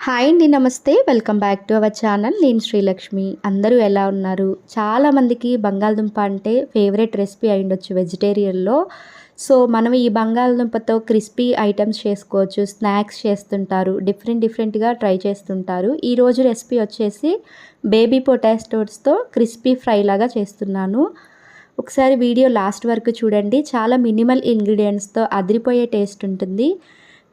Hi అండి. నమస్తే. Welcome back to our channel. నేను శ్రీలక్ష్మి. అందరూ ఎలా ఉన్నారు? చాలామందికి బంగాళదుంప అంటే ఫేవరెట్ రెసిపీ అయ్యుండొచ్చు వెజిటేరియన్‌లో. సో, మనం ఈ బంగాళదుంపతో క్రిస్పీ ఐటెమ్స్ చేసుకోవచ్చు. స్నాక్స్ చేస్తుంటారు. డిఫరెంట్‌గా ట్రై చేస్తుంటారు. ఈరోజు రెసిపీ వచ్చేసి బేబీ పొటాటోస్‌తో క్రిస్పీ ఫ్రై లాగా చేస్తున్నాను. ఒకసారి వీడియో లాస్ట్ వరకు చూడండి. చాలా మినిమల్ ఇంగ్రీడియెంట్స్‌తో అదిరిపోయే టేస్ట్ ఉంటుంది.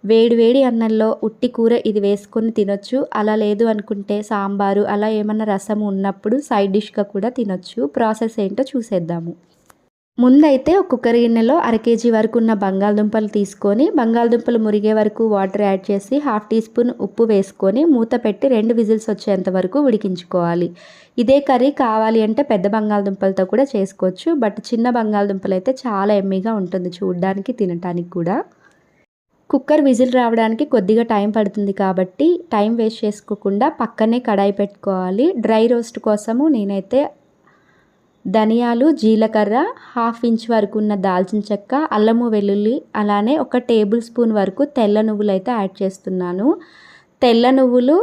వేడి వేడి అన్నంలో ఉట్టి కూర ఇది వేసుకొని తినొచ్చు. అలా లేదు అనుకుంటే సాంబారు అలా ఏమన్నా రసం ఉన్నప్పుడు సైడ్ డిష్‌గా కూడా తినొచ్చు. ప్రాసెస్ ఏంటో చూసేద్దాము. ముందైతే ఒక కుక్కర్ గిన్నెలో అర కేజీ వరకు ఉన్న బంగాళదుంపలు తీసుకొని, బంగాళదుంపలు మురిగే వరకు వాటర్ యాడ్ చేసి హాఫ్ టీ స్పూన్ ఉప్పు వేసుకొని మూత పెట్టి 2 విజిల్స్ వచ్చేంత వరకు ఉడికించుకోవాలి. ఇదే కర్రీ కావాలి అంటే పెద్ద బంగాళదుంపలతో కూడా చేసుకోవచ్చు. బట్ చిన్న బంగాళదుంపలు అయితే చాలా యమ్మీగా ఉంటుంది చూడడానికి, తినటానికి కూడా. కుక్కర్ విజిల్ రావడానికి కొద్దిగా టైం పడుతుంది కాబట్టి టైం వేస్ట్ చేసుకోకుండా పక్కనే కడాయి పెట్టుకోవాలి. డ్రై రోస్ట్ కోసము నేనైతే ధనియాలు, జీలకర్ర, హాఫ్ ఇంచ్ వరకు ఉన్న దాల్చిన చెక్క, అల్లము వెల్లుల్లి, అలానే ఒక టేబుల్ స్పూన్ వరకు తెల్ల నువ్వులు అయితే యాడ్ చేస్తున్నాను. తెల్ల నువ్వులు,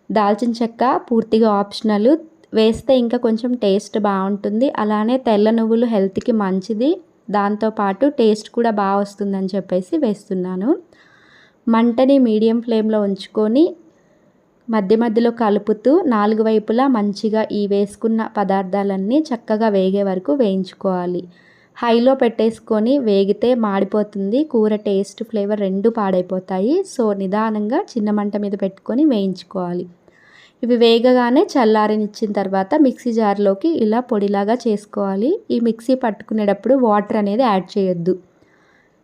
దాల్చిన చెక్క పూర్తిగా ఆప్షనల్. వేస్తే ఇంకా కొంచెం టేస్ట్ బాగుంటుంది. అలానే తెల్ల నువ్వులు హెల్త్కి మంచిది. దాంతోపాటు టేస్ట్ కూడా బాగా వస్తుందని చెప్పేసి వేస్తున్నాను. మంటని మీడియం ఫ్లేమ్లో ఉంచుకొని మధ్యలో కలుపుతూ 4 వైపులా మంచిగా ఈ వేసుకున్న పదార్థాలన్నీ చక్కగా వేగే వరకు వేయించుకోవాలి. హైలో పెట్టేసుకొని వేగితే మాడిపోతుంది. కూర టేస్ట్, ఫ్లేవర్ 2 పాడైపోతాయి. సో, నిదానంగా చిన్న మంట మీద పెట్టుకొని వేయించుకోవాలి. ఇవి వేగగానే చల్లారనిచ్చిన తర్వాత మిక్సీ జార్లోకి ఇలా పొడిలాగా చేసుకోవాలి. ఈ మిక్సీ పట్టుకునేటప్పుడు వాటర్ అనేది యాడ్ చేయొద్దు.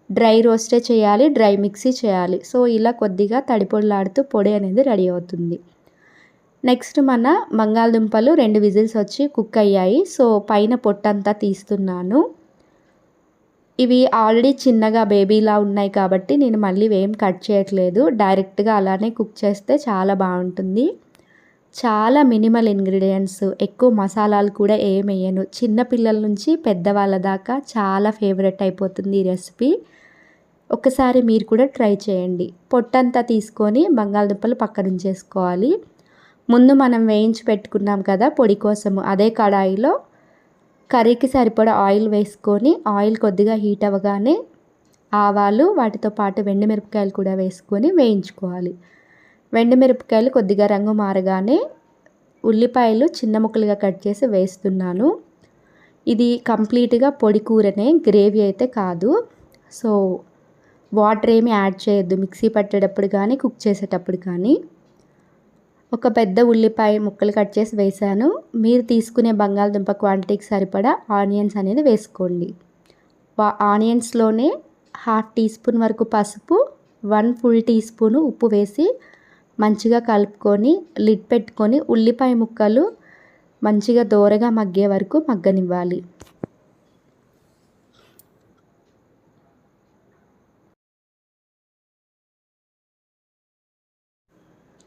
డ్రై రోస్టే చేయాలి, డ్రై మిక్సీ చేయాలి. సో, ఇలా కొద్దిగా తడిపొడిలాడుతూ పొడి అనేది రెడీ అవుతుంది. నెక్స్ట్ మన బంగాళదుంపలు 2 విజిల్స్ వచ్చి కుక్ అయ్యాయి. సో, పైన పొట్టంతా తీస్తున్నాను. ఇవి ఆల్రెడీ చిన్నగా బేబీలా ఉన్నాయి కాబట్టి నేను మళ్ళీ ఏం కట్ చేయట్లేదు. డైరెక్ట్గా అలానే కుక్ చేస్తే చాలా బాగుంటుంది. చాలా మినిమల్ ఇంగ్రీడియంట్స్, ఎక్కువ మసాలాలు కూడా ఏమి వేయను. చిన్న పిల్లల నుంచి పెద్దవాళ్ళ దాకా చాలా ఫేవరెట్ అయిపోతుంది ఈ రెసిపీ. ఒకసారి మీరు కూడా ట్రై చేయండి. పొట్టంతా తీసుకొని బంగాళదుంపలు పక్కన ఉంచేసుకోవాలి. ముందు మనం వేయించి పెట్టుకున్నాం కదా పొడి కోసము, అదే కడాయిలో కర్రీకి సరిపడా ఆయిల్ వేసుకొని ఆయిల్ కొద్దిగా హీట్ అవ్వగానే ఆవాలు, వాటితో పాటు వెండిమిరపకాయలు కూడా వేసుకొని వేయించుకోవాలి. వెండిమిరపకాయలు కొద్దిగా రంగు మారగానే ఉల్లిపాయలు చిన్న ముక్కలుగా కట్ చేసి వేస్తున్నాను. ఇది కంప్లీట్గా పొడి కూరనే, గ్రేవీ అయితే కాదు. సో, వాటర్ ఏమి యాడ్ చేయొద్దు మిక్సీ పట్టేటప్పుడు కానీ కుక్ చేసేటప్పుడు కానీ. ఒక పెద్ద ఉల్లిపాయ ముక్కలు కట్ చేసి వేసాను. మీరు తీసుకునే బంగాళదుంప క్వాంటిటీకి సరిపడా ఆనియన్స్ అనేది వేసుకోండి. ఆనియన్స్లోనే హాఫ్ టీ స్పూన్ వరకు పసుపు, 1 ఫుల్ టీ స్పూను ఉప్పు వేసి మంచిగా కలుపుకొని లిడ్ పెట్టుకొని ఉల్లిపాయ ముక్కలు మంచిగా దోరగా మగ్గే వరకు మగ్గనివ్వాలి.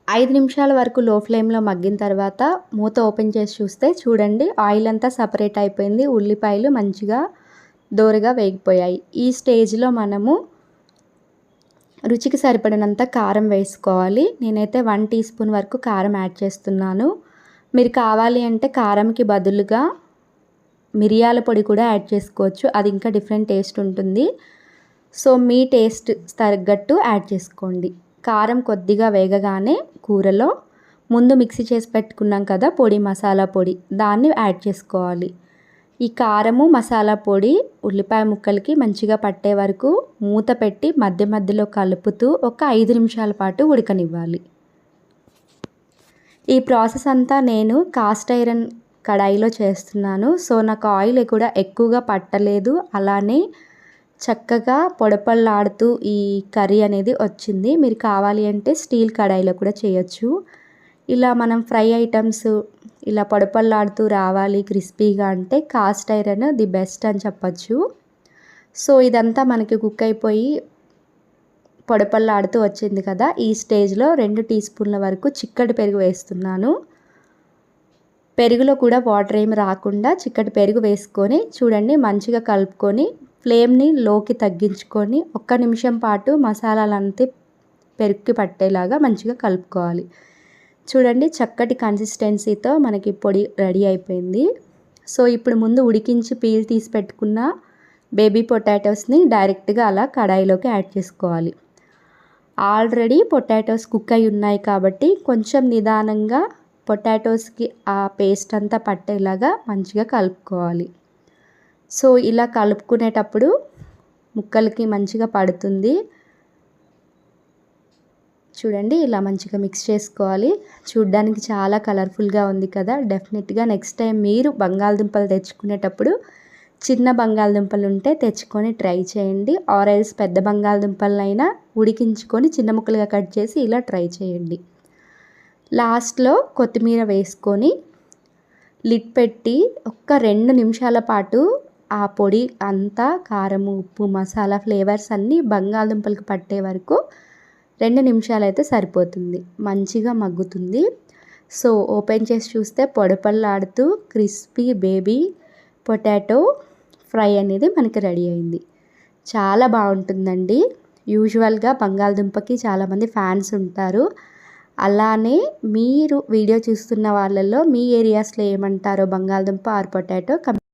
5 నిమిషాల వరకు లో ఫ్లేమ్లో మగ్గిన తర్వాత మూత ఓపెన్ చేసి చూస్తే చూడండి ఆయిల్ అంతా సపరేట్ అయిపోయింది. ఉల్లిపాయలు మంచిగా దోరగా వేగిపోయాయి. ఈ స్టేజ్లో మనము రుచికి సరిపడినంత కారం వేసుకోవాలి. నేనైతే 1 టీ స్పూన్ వరకు కారం యాడ్ చేస్తున్నాను. మీరు కావాలి అంటే కారంకి బదులుగా మిరియాల పొడి కూడా యాడ్ చేసుకోవచ్చు. అది ఇంకా డిఫరెంట్ టేస్ట్ ఉంటుంది. సో, మీ టేస్ట్ తగ్గట్టు యాడ్ చేసుకోండి. కారం కొద్దిగా వేగగానే కూరలో ముందు మిక్సీ చేసి పెట్టుకున్నాం కదా పొడి, మసాలా పొడి, దాన్ని యాడ్ చేసుకోవాలి. ఈ కారము, మసాలా పొడి ఉల్లిపాయ ముక్కలకి మంచిగా పట్టే వరకు మూత పెట్టి మధ్యలో కలుపుతూ ఒక 5 నిమిషాల పాటు ఉడకనివ్వాలి. ఈ ప్రాసెస్ అంతా నేను కాస్ట్ ఐరన్ కడాయిలో చేస్తున్నాను. సో, నాకు ఆయిల్ కూడా ఎక్కువగా పట్టలేదు. అలానే చక్కగా పొడపల్లాడుతూ ఈ కర్రీ అనేది వచ్చింది. మీరు కావాలి అంటే స్టీల్ కడాయిలో కూడా చేయొచ్చు. ఇలా మనం ఫ్రై ఐటమ్స్ ఇలా పొడపల్లాడుతూ రావాలి క్రిస్పీగా అంటే కాస్ట్ ఐరన్ ది బెస్ట్ అని చెప్పచ్చు. సో, ఇదంతా మనకి కుక్ అయిపోయి పొడపల్లాడుతూ వచ్చింది కదా, ఈ స్టేజ్లో 2 టీ స్పూన్ల వరకు చిక్కటి పెరుగు వేస్తున్నాను. పెరుగులో కూడా వాటర్ ఏమి రాకుండా చిక్కటి పెరుగు వేసుకొని చూడండి మంచిగా కలుపుకొని ఫ్లేమ్ని లోకి తగ్గించుకొని 1 నిమిషం పాటు మసాలాలంతా పెరుగుకి పట్టేలాగా మంచిగా కలుపుకోవాలి. చూడండి చక్కటి కన్సిస్టెన్సీతో మనకి పొడి రెడీ అయిపోయింది. సో ఇప్పుడు ముందు ఉడికించి పీల్ తీసి పెట్టుకున్న బేబీ పొటాటోస్ని డైరెక్ట్గా అలా కడాయిలోకి యాడ్ చేసుకోవాలి. ఆల్రెడీ పొటాటోస్ కుక్ అయి ఉన్నాయి కాబట్టి కొంచెం నిదానంగా పొటాటోస్కి ఆ పేస్ట్ అంతా పట్టేలాగా మంచిగా కలుపుకోవాలి. సో ఇలా కలుపుకునేటప్పుడు ముక్కలకి మంచిగా పడుతుంది. చూడండి ఇలా మంచిగా మిక్స్ చేసుకోవాలి. చూడ్డానికి చాలా కలర్ఫుల్గా ఉంది కదా. డెఫినెట్గా నెక్స్ట్ టైం మీరు బంగాళదుంపలు తెచ్చుకునేటప్పుడు చిన్న బంగాళదుంపలు ఉంటే తెచ్చుకొని ట్రై చేయండి. ఆర్ ఎల్స్ పెద్ద బంగాళదుంపలనైనా ఉడికించుకొని చిన్న ముక్కలుగా కట్ చేసి ఇలా ట్రై చేయండి. లాస్ట్లో కొత్తిమీర వేసుకొని లిడ్ పెట్టి ఒక్క 2 నిమిషాల పాటు ఆ పొడి అంతా కారము, ఉప్పు, మసాలా ఫ్లేవర్స్ అన్నీ బంగాళదుంపలకు పట్టే వరకు 2 నిమిషాలైతే సరిపోతుంది. మంచిగా మగ్గుతుంది. సో ఓపెన్ చేసి చూస్తే పొడపల్లాడుతూ క్రిస్పీ బేబీ పొటాటో ఫ్రై అనేది మనకి రెడీ అయింది. చాలా బాగుంటుందండి. యూజువల్గా బంగాళదుంపకి చాలామంది ఫ్యాన్స్ ఉంటారు. అలానే మీరు వీడియో చూస్తున్న వాళ్ళల్లో మీ ఏరియాస్లో ఏమంటారో బంగాళదుంప ఆర్ పొటాటో